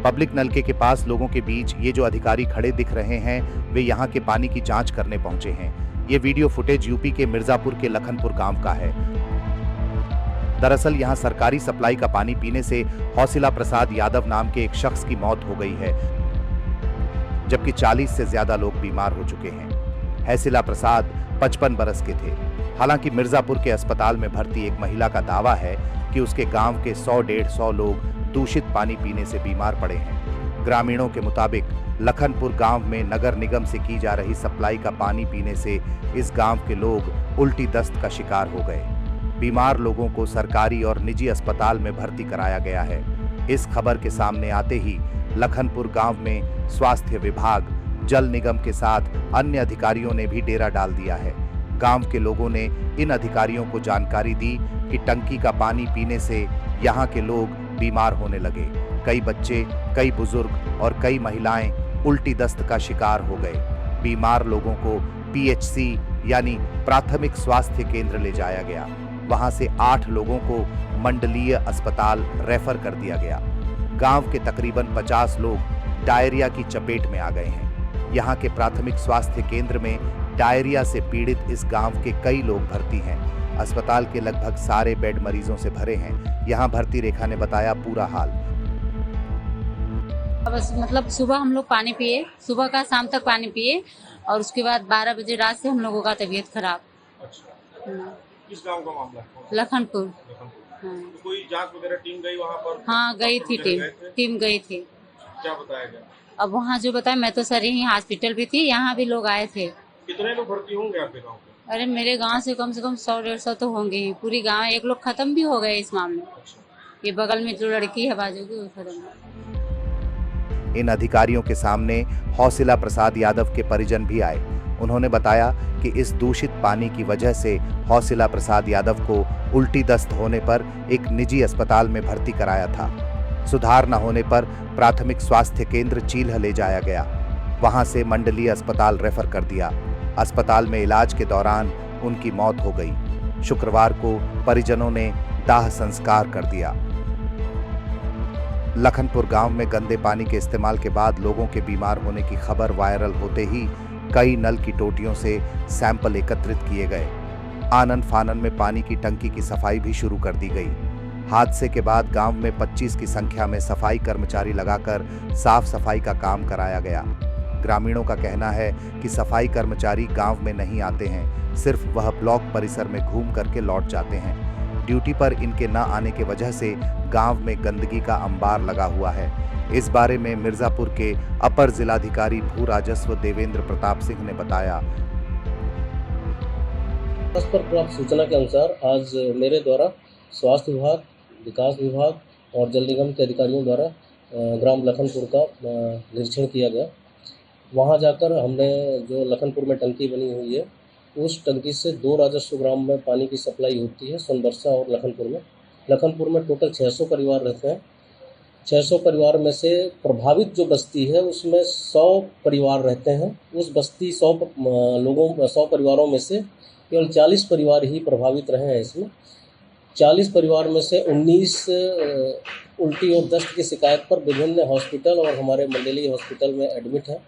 Public नलके के पास लोगों के बीच ये जो अधिकारी खड़े दिख रहे हैं, वे यहाँ के पानी की जांच करने पहुंचे हैं। ये वीडियो फुटेज यूपी के मिर्जापुर के लखनपुर गांव का है। दरअसल यहां सरकारी सप्लाई का पानी पीने से हौसिला प्रसाद यादव नाम के एक शख्स की मौत हो गई है, जबकि 40 से ज्यादा लोग बीमार हो चुके हैं। हौसिला प्रसाद 55 बरस के थे। हालांकि मिर्जापुर के अस्पताल में भर्ती एक महिला का दावा है कि उसके गांव के 100-150 लोग दूषित पानी पीने से बीमार पड़े हैं। ग्रामीणों के मुताबिक लखनपुर गांव में नगर निगम से की जा रही सप्लाई का पानी पीने से इस गांव के लोग उल्टी दस्त का शिकार हो गए। बीमार लोगों को सरकारी और निजी अस्पताल में भर्ती कराया गया है। इस खबर के सामने आते ही लखनपुर गांव में स्वास्थ्य विभाग, जल निगम के साथ अन्य अधिकारियों ने भी डेरा डाल दिया है। गांव के लोगों ने इन अधिकारियों को जानकारी दी कि टंकी का पानी पीने से यहाँ के लोग बीमार होने लगे। कई बच्चे, कई बुजुर्ग और कई महिलाएं उल्टी दस्त का शिकार हो गए। बीमार लोगों को पीएचसी यानी प्राथमिक स्वास्थ्य केंद्र ले जाया गया। वहां से 8 लोगों को मंडलीय अस्पताल रेफर कर दिया गया। गांव के तकरीबन 50 लोग डायरिया की चपेट में आ गए हैं। यहाँ के प्राथमिक स्वास्थ्य केंद्र में डायरिया से पीड़ित इस गांव के कई लोग भर्ती हैं। अस्पताल के लगभग सारे बेड मरीजों से भरे हैं। यहाँ भर्ती रेखा ने बताया पूरा हाल। बस मतलब सुबह हम लोग पानी पिए, सुबह का शाम तक पानी पिए और उसके बाद 12 बजे रात से हम लोगों का तबीयत खराब। अच्छा। किस गांव का मामला है? लखनपुर। तो कोई जांच वगैरह टीम गई वहाँ पर? हाँ गई थी, टीम गई थी। क्या बताया गया? अब वहाँ जो बताया, मैं तो सर यही हॉस्पिटल भी थी, यहाँ भी लोग आए थे। कितने लोग भर्ती होंगे आपके गाँव में? अरे मेरे गांव से कम 100-150 तो होंगे ही। पूरी गांव, एक लोग खत्म भी हो गए इस मामले में। अच्छा। ये बगल में जो लड़की है बाजू की, वो खत्म। इन अधिकारियों के सामने हौसिला प्रसाद यादव के परिजन भी आए। उन्होंने बताया कि इस दूषित पानी की वजह से हौसिला प्रसाद यादव को उल्टी दस्त होने पर एक निजी अस्पताल में भर्ती कराया था। सुधार न होने पर प्राथमिक स्वास्थ्य केंद्र चील्ह ले जाया गया। वहां से मंडलीय अस्पताल रेफर कर दिया। अस्पताल में इलाज के दौरान उनकी मौत हो गई। शुक्रवार को परिजनों ने दाह संस्कार कर दिया। लखनपुर गांव में गंदे पानी के इस्तेमाल के बाद लोगों के बीमार होने की खबर वायरल होते ही कई नल की टोटियों से सैंपल एकत्रित किए गए। आनन फानन में पानी की टंकी की सफाई भी शुरू कर दी गई। हादसे के बाद गांव में 25 की संख्या में सफाई कर्मचारी लगाकर साफ सफाई का काम कराया गया। ग्रामीणों का कहना है कि सफाई कर्मचारी गांव में नहीं आते हैं, सिर्फ वह ब्लॉक परिसर में घूम करके लौट जाते हैं। ड्यूटी पर इनके न आने की वजह से गांव में गंदगी का अंबार लगा हुआ है। इस बारे में मिर्जापुर के अपर जिलाधिकारी भू राजस्व देवेंद्र प्रताप सिंह ने बताया। पर प्राप्त सूचना के अनुसार आज मेरे द्वारा स्वास्थ्य विभाग, विकास विभाग और जल निगम के अधिकारियों द्वारा ग्राम लखनपुर का निरीक्षण किया गया। वहां जाकर हमने जो लखनपुर में टंकी बनी हुई है, उस टंकी से 2 राजस्व ग्राम में पानी की सप्लाई होती है, सोनबरसा और लखनपुर में। लखनपुर में टोटल 600 परिवार रहते हैं। 600 परिवार में से प्रभावित जो बस्ती है उसमें 100 परिवार रहते हैं। उस बस्ती 100 परिवारों में से केवल 40 परिवार ही प्रभावित रहे हैं। इसमें 40 परिवार में से 19 उल्टी और दस्त की शिकायत पर विभिन्न हॉस्पिटल और हमारे मंडलीय हॉस्पिटल में एडमिट है।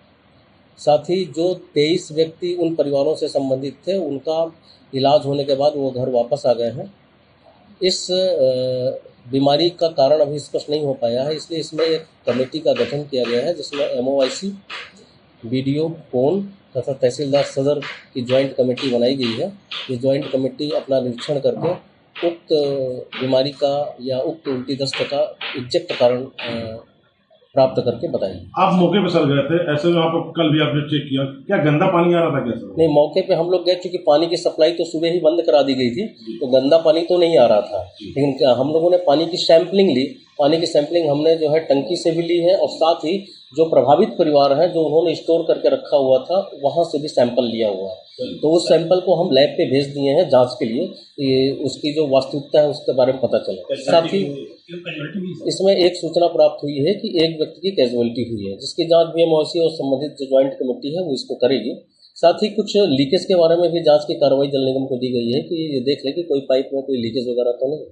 साथ ही जो 23 व्यक्ति उन परिवारों से संबंधित थे, उनका इलाज होने के बाद वो घर वापस आ गए हैं। इस बीमारी का कारण अभी स्पष्ट नहीं हो पाया है, इसलिए इसमें एक कमेटी का गठन किया गया है, जिसमें MOIC, BDO, पोन तथा तहसीलदार सदर की ज्वाइंट कमेटी बनाई गई है। ये ज्वाइंट कमेटी अपना निरीक्षण करके उक्त बीमारी का या उक्त उल्टी दस्त का एग्जैक्ट कारण प्राप्त करके बताएंगे। आप मौके पर सर गए थे, ऐसे में आप कल भी आपने चेक किया, क्या गंदा पानी आ रहा था? कैसे? नहीं, मौके पे हम लोग गए, क्योंकि पानी की सप्लाई तो सुबह ही बंद करा दी गई थी, तो गंदा पानी तो नहीं आ रहा था। लेकिन हम लोगों ने पानी की सैंपलिंग ली। पानी की सैंपलिंग हमने जो है टंकी से भी ली है, और साथ ही जो प्रभावित परिवार हैं, जो उन्होंने स्टोर करके रखा हुआ था, वहाँ से भी सैंपल लिया हुआ है। तो उस सैंपल को हम लैब पे भेज दिए हैं जांच के लिए, उसकी जो वास्तविकता है उसके बारे में पता चले। साथ ही इसमें एक सूचना प्राप्त हुई है कि एक व्यक्ति की कैजुअलिटी हुई है, जिसकी जांच BMOIC और संबंधित जो ज्वाइंट कमेटी है वो इसको करेगी। साथ ही कुछ लीकेज के बारे में भी जांच की कार्रवाई जल निगम को दी गई है कि ये देख ले कि कोई पाइप में कोई लीकेज वगैरह तो नहीं।